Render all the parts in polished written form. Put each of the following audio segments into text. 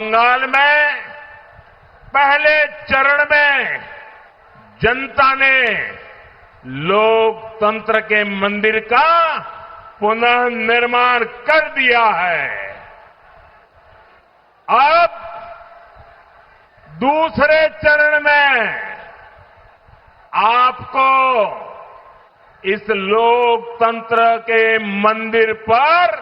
बंगाल में पहले चरण में जनता ने लोकतंत्र के मंदिर का पुनर्निर्माण कर दिया है। अब दूसरे चरण में आपको इस लोकतंत्र के मंदिर पर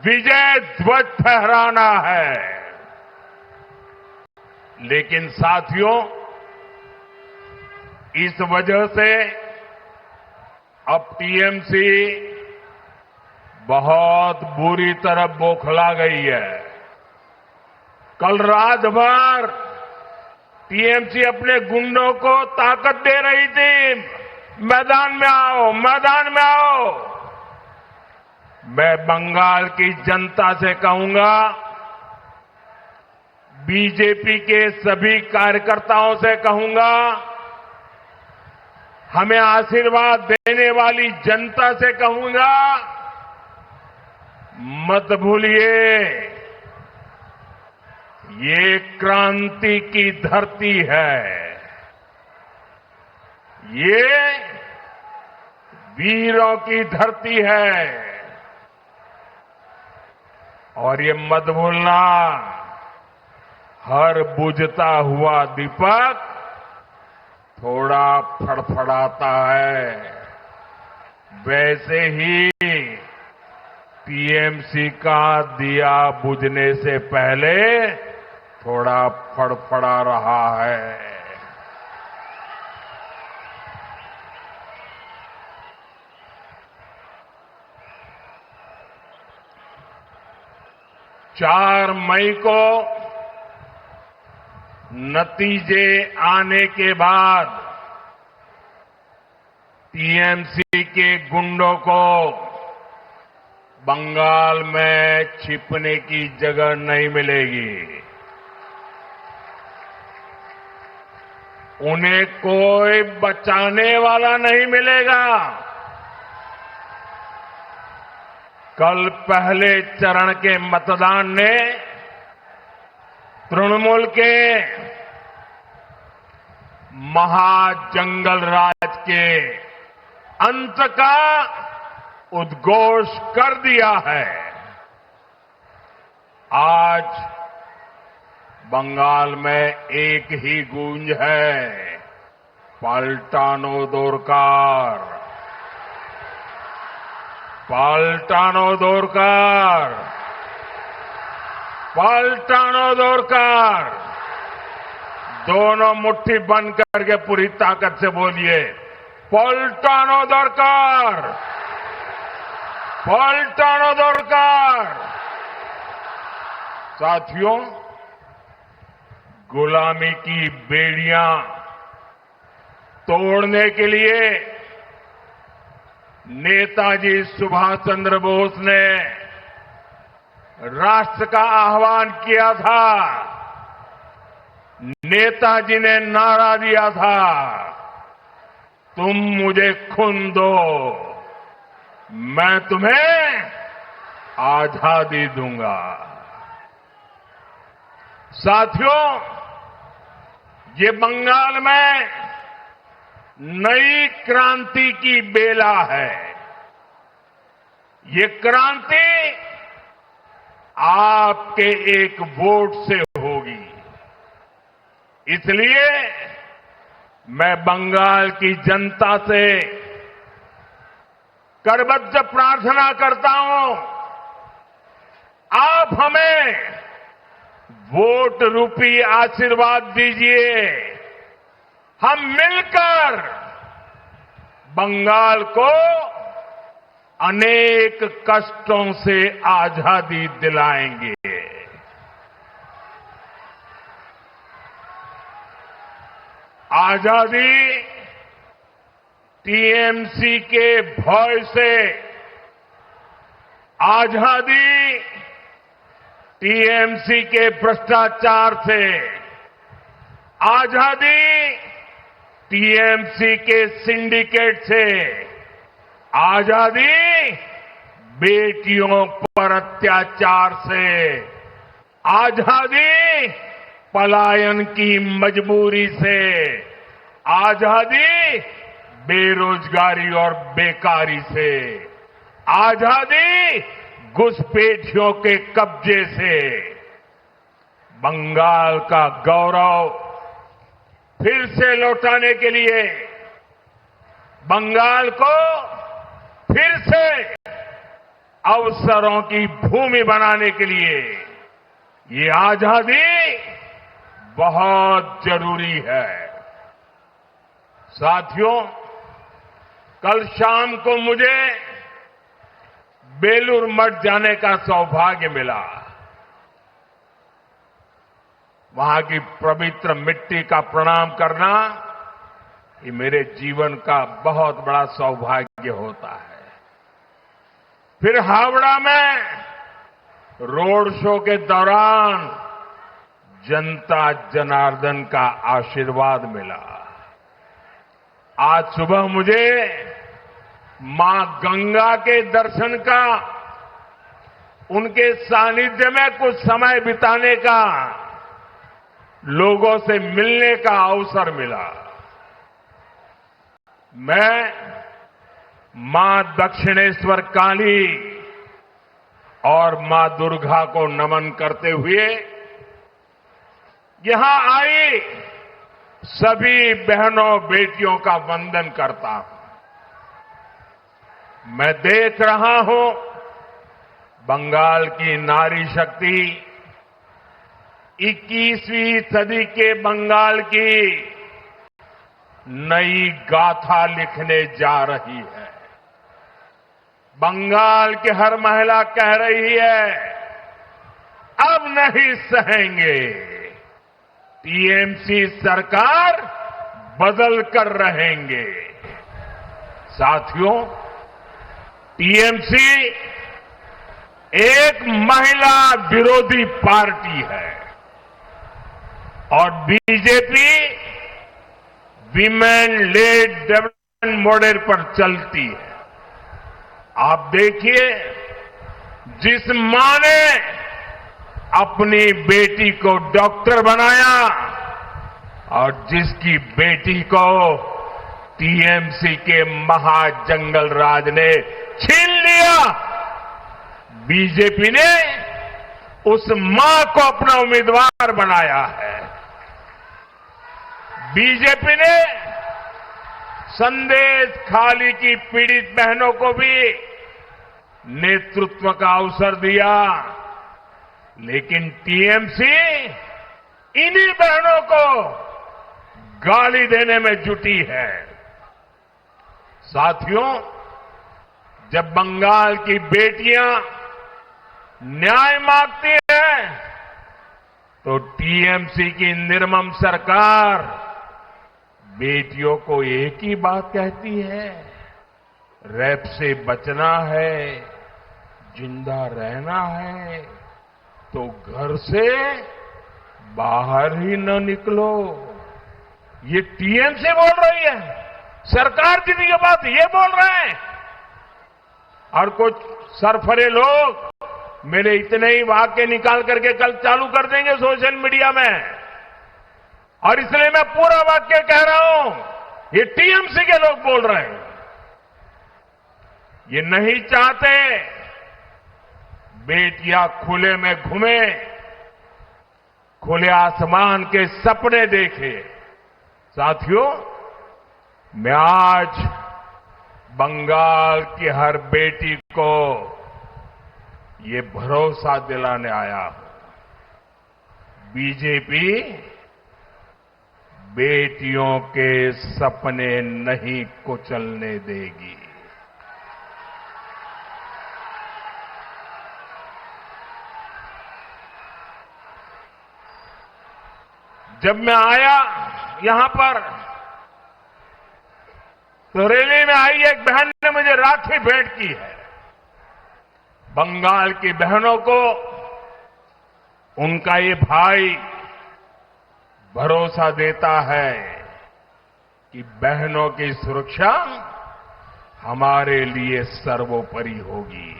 विजय ध्वज फहराना है। लेकिन साथियों, इस वजह से अब टीएमसी बहुत बुरी तरह बौखला गई है। कल रात भर टीएमसी अपने गुंडों को ताकत दे रही थी, मैदान में आओ, मैदान में आओ। मैं बंगाल की जनता से कहूंगा, बीजेपी के सभी कार्यकर्ताओं से कहूंगा, हमें आशीर्वाद देने वाली जनता से कहूंगा, मत भूलिए, ये क्रांति की धरती है। ये वीरों की धरती है। और ये मत भूलना, हर बुझता हुआ दीपक थोड़ा फड़फड़ाता है। वैसे ही टीएमसी का दिया बुझने से पहले थोड़ा फड़फड़ा रहा है। चार मई को नतीजे आने के बाद टीएमसी के गुंडों को बंगाल में छिपने की जगह नहीं मिलेगी। उन्हें कोई बचाने वाला नहीं मिलेगा। कल पहले चरण के मतदान ने तृणमूल के महाजंगल राज के अंत का उद्घोष कर दिया है। आज बंगाल में एक ही गूंज है, पाल्टानो दोरकार, पाल्टानो दोरकार, पाल्टानो दोरकार। दोनों मुट्ठी बंद करके पूरी ताकत से बोलिए, पाल्टानो दोरकार, पाल्टानो दोरकार। साथियों, गुलामी की बेड़ियां तोड़ने के लिए नेताजी सुभाष चंद्र बोस ने राष्ट्र का आह्वान किया था। नेताजी ने नारा दिया था, तुम मुझे खून दो, मैं तुम्हें आजादी दूंगा। साथियों, ये बंगाल में नई क्रांति की बेला है। ये क्रांति आपके एक वोट से होगी। इसलिए मैं बंगाल की जनता से करबद्ध प्रार्थना करता हूं, आप हमें वोट रूपी आशीर्वाद दीजिए। हम मिलकर बंगाल को अनेक कष्टों से आजादी दिलाएंगे। आजादी टीएमसी के भय से, आजादी टीएमसी के भ्रष्टाचार से, आजादी टीएमसी के सिंडिकेट से, आजादी बेटियों पर अत्याचार से, आजादी पलायन की मजबूरी से, आजादी बेरोजगारी और बेकारी से, आजादी घुसपैठियों के कब्जे से। बंगाल का गौरव फिर से लौटाने के लिए, बंगाल को फिर से अवसरों की भूमि बनाने के लिए ये आजादी बहुत जरूरी है। साथियों, कल शाम को मुझे बेलूर मठ जाने का सौभाग्य मिला। वहां की पवित्र मिट्टी का प्रणाम करना ये मेरे जीवन का बहुत बड़ा सौभाग्य होता है। फिर हावड़ा में रोड शो के दौरान जनता जनार्दन का आशीर्वाद मिला। आज सुबह मुझे मां गंगा के दर्शन का, उनके सानिध्य में कुछ समय बिताने का, लोगों से मिलने का अवसर मिला। मैं मां दक्षिणेश्वर काली और मां दुर्गा को नमन करते हुए यहां आई सभी बहनों बेटियों का वंदन करता हूं। मैं देख रहा हूं बंगाल की नारी शक्ति 21वीं सदी के बंगाल की नई गाथा लिखने जा रही है। बंगाल की हर महिला कह रही है, अब नहीं सहेंगे, टीएमसी सरकार बदल कर रहेंगे। साथियों, टीएमसी एक महिला विरोधी पार्टी है और BJP women lead development model पर चलती है। आप देखिए, जिस मां ने अपनी बेटी को डॉक्टर बनाया और जिसकी बेटी को टीएमसी के महाजंगल राज ने छीन लिया, बीजेपी ने उस मां को अपना उम्मीदवार बनाया है। बीजेपी ने संदेश खाली की पीड़ित बहनों को भी नेतृत्व का अवसर दिया, लेकिन टीएमसी इन्हीं बहनों को गाली देने में जुटी है। साथियों, जब बंगाल की बेटियां न्याय मांगती हैं, तो टीएमसी की निर्मम सरकार बेटियों को एक ही बात कहती है, रेप से बचना है, जिंदा रहना है तो घर से बाहर ही न निकलो। ये टीएमसी बोल रही है, सरकार की भी ये बात ये बोल रहे हैं। और कुछ सरफरे लोग मेरे इतने ही वाक्य निकाल करके कल चालू कर देंगे सोशल मीडिया में, और इसलिए मैं पूरा वाक्य कह रहा हूं, ये टीएमसी के लोग बोल रहे हैं। ये नहीं चाहते बेटियां खुले में घूमे, खुले आसमान के सपने देखे। साथियों, मैं आज बंगाल की हर बेटी को ये भरोसा दिलाने आया हूं, बीजेपी बेटियों के सपने नहीं कुचलने देगी। जब मैं आया यहां पर, तो रैली में आई एक बहन ने मुझे राखी भेंट की है। बंगाल की बहनों को उनका ये भाई भरोसा देता है कि बहनों की सुरक्षा हमारे लिए सर्वोपरि होगी।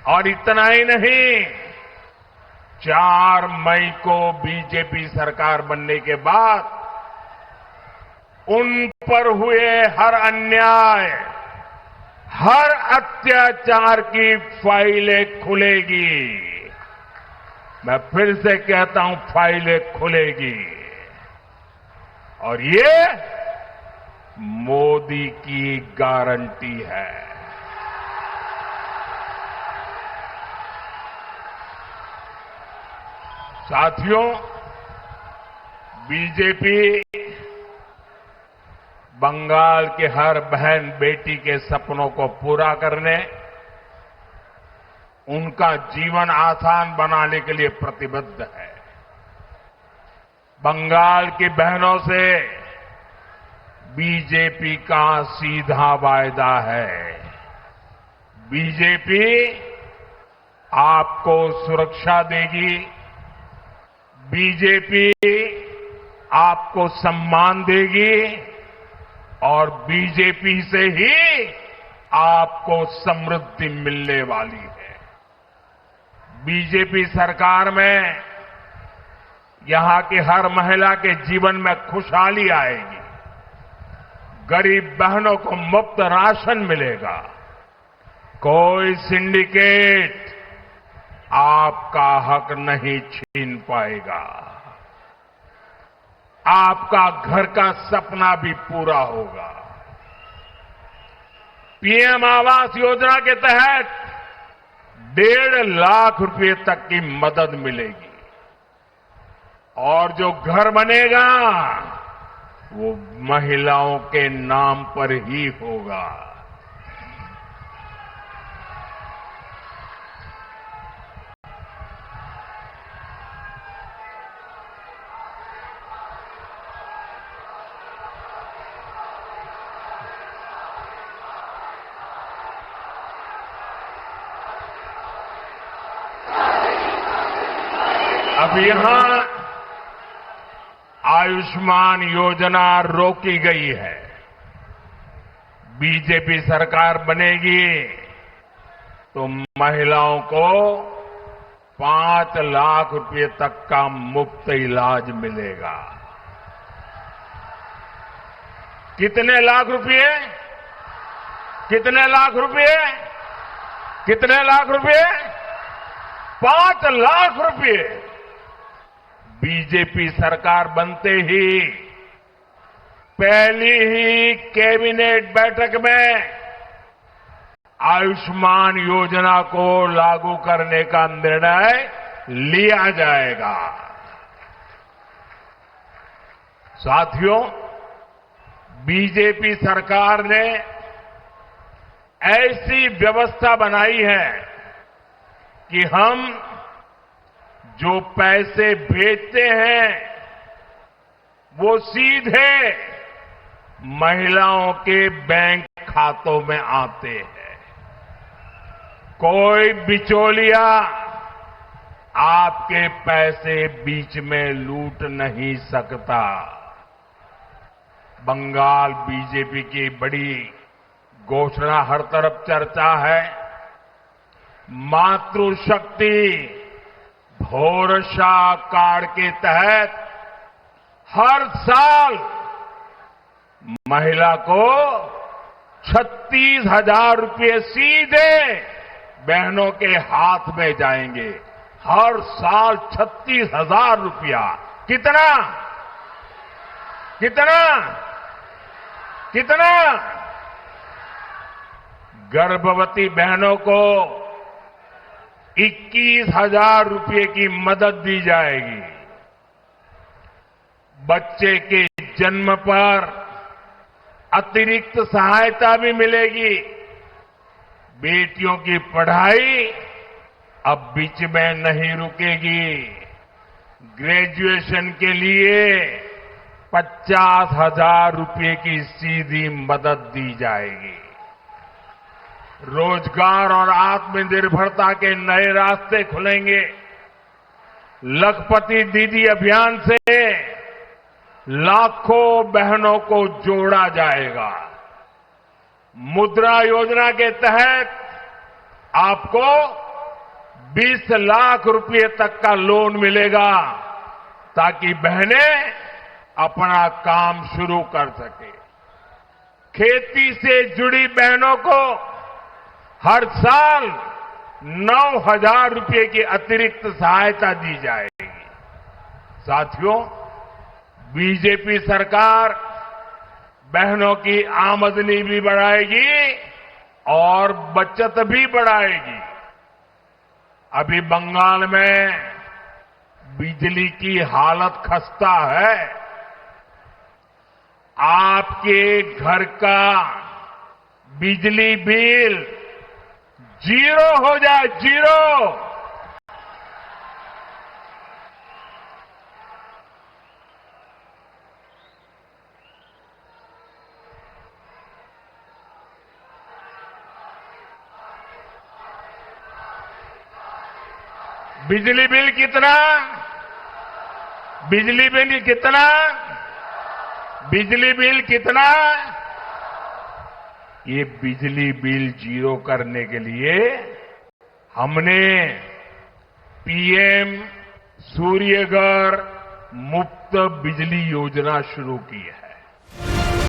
और इतना ही नहीं, 4 मई को बीजेपी सरकार बनने के बाद उन पर हुए हर अन्याय, हर अत्याचार की फाइलें खुलेगी। मैं फिर से कहता हूं, फाइलें खुलेगी। और ये मोदी की गारंटी है। साथियों, बीजेपी बंगाल के हर बहन बेटी के सपनों को पूरा करने, उनका जीवन आसान बनाने के लिए प्रतिबद्ध है। बंगाल की बहनों से बीजेपी का सीधा वायदा है। बीजेपी आपको सुरक्षा देगी, बीजेपी आपको सम्मान देगी और बीजेपी से ही आपको समृद्धि मिलने वाली है। बीजेपी सरकार में यहां की हर महिला के जीवन में खुशहाली आएगी, गरीब बहनों को मुफ्त राशन मिलेगा, कोई सिंडिकेट आपका हक नहीं छीन पाएगा, आपका घर का सपना भी पूरा होगा। पीएम आवास योजना के तहत 1.5 लाख रुपए तक की मदद मिलेगी और जो घर बनेगा वो महिलाओं के नाम पर ही होगा। अब यहां आयुष्मान योजना रोकी गई है। बीजेपी सरकार बनेगी तो महिलाओं को 5 लाख रुपए तक का मुफ्त इलाज मिलेगा। कितने लाख रुपए? कितने लाख रुपए? कितने लाख रुपए? 5 लाख रुपए। बीजेपी सरकार बनते ही पहली ही कैबिनेट बैठक में आयुष्मान योजना को लागू करने का निर्णय लिया जाएगा। साथियों, बीजेपी सरकार ने ऐसी व्यवस्था बनाई है कि हम जो पैसे भेजते हैं वो सीधे महिलाओं के बैंक खातों में आते हैं। कोई बिचौलिया आपके पैसे बीच में लूट नहीं सकता। बंगाल बीजेपी की बड़ी घोषणा हर तरफ चर्चा है। मातृशक्ति भरोसा कार्ड के तहत हर साल महिला को 36,000 रुपये सीधे बहनों के हाथ में जाएंगे। हर साल 36,000 रुपया। कितना? कितना? कितना? गर्भवती बहनों को 21,000 रुपये की मदद दी जाएगी। बच्चे के जन्म पर अतिरिक्त सहायता भी मिलेगी। बेटियों की पढ़ाई अब बीच में नहीं रुकेगी। ग्रेजुएशन के लिए 50,000 रुपये की सीधी मदद दी जाएगी। रोजगार और आत्मनिर्भरता के नए रास्ते खुलेंगे। लखपति दीदी अभियान से लाखों बहनों को जोड़ा जाएगा। मुद्रा योजना के तहत आपको 20 लाख रुपए तक का लोन मिलेगा ताकि बहनें अपना काम शुरू कर सके। खेती से जुड़ी बहनों को हर साल 9,000 रुपए की अतिरिक्त सहायता दी जाएगी। साथियों, बीजेपी सरकार बहनों की आमदनी भी बढ़ाएगी और बचत भी बढ़ाएगी। अभी बंगाल में बिजली की हालत खस्ता है। आपके घर का बिजली बिल 0 हो जाए, 0। बिजली बिल कितना? बिजली बिल कितना? बिजली बिल कितना? ये बिजली बिल 0 करने के लिए हमने पीएम सूर्यघर मुफ्त बिजली योजना शुरू की है।